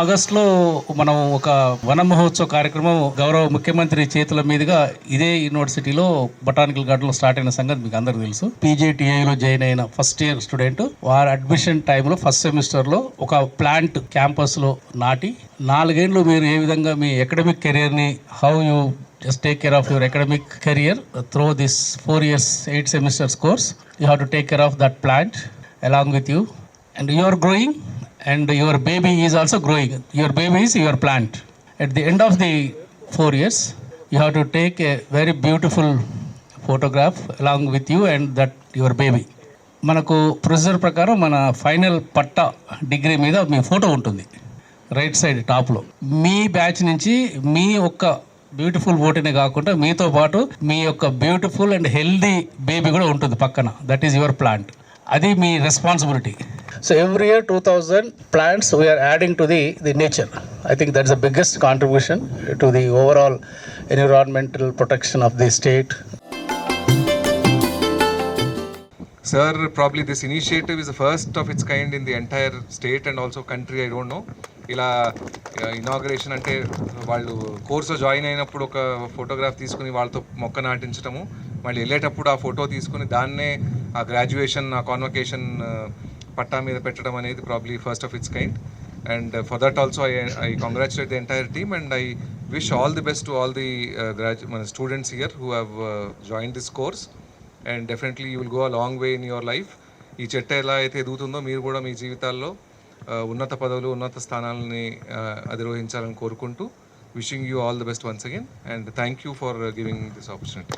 ఆగస్టులో మనం ఒక వన మహోత్సవ కార్యక్రమం గౌరవ ముఖ్యమంత్రి చేతుల మీదుగా ఇదే యూనివర్సిటీలో బొటానికల్ గార్డెన్లో స్టార్ట్ అయిన సంగతి మీకు అందరికీ తెలుసు. పీజీటీఐలో జాయిన్ అయిన ఫస్ట్ ఇయర్ స్టూడెంట్ వారి అడ్మిషన్ టైంలో ఫస్ట్ సెమిస్టర్లో ఒక ప్లాంట్ క్యాంపస్లో నాటి 4 ఏళ్ళు మీరు ఏ విధంగా మీ అకాడమిక్ కెరియర్ని how you just take care of your academic career through this 4 years 8 semesters course. You have to take care of that plant along with you, and you are growing and your baby is also growing. Your baby is your plant. At the end of the 4 years you have to take a very beautiful photograph along with you and that your baby. మనకు procedure ప్రకారం మన final పట్టా degree మీద మీ photo ఉంటుంది right side టాప్లో. మీ batch నుంచి మీ ఒక్క beautiful ఫోటోనే కాకుండా మీతో పాటు మీ యొక్క బ్యూటిఫుల్ అండ్ హెల్దీ బేబీ కూడా ఉంటుంది పక్కన. That is your plant. అది మీ responsibility. So every year 2000 plants we're adding to the nature. I think that is the biggest contribution to the overall environmental protection of the state. Sir, probably this initiative is the first of its kind in the entire state and also country. I don't know. ఇలా inauguration అంటే వాళ్ళు కోర్సులో join అయినప్పుడు ఒక photograph తీసుకుని వాళ్ళతో మొక్క నాటించడము, మళ్ళీ వెళ్ళేటప్పుడు ఆ ఫోటో తీసుకుని దాన్నే ఆ గ్రాడ్యుయేషన్ ఆ కాన్వకేషన్ పట్టా మీద పెట్టడం అనేది probably first of its kind. And for that also I congratulate the entire team and I wish all the best to all the మన students here who have join this course. And definitely you will go a long way in your life. ఈ చెట్టు ఎలా అయితే ఎదుగుతుందో మీరు కూడా మీ జీవితాల్లో ఉన్నత పదవులు ఉన్నత స్థానాలని అధిరోహించాలని కోరుకుంటూ wishing you all the best once again and thank you for giving this opportunity.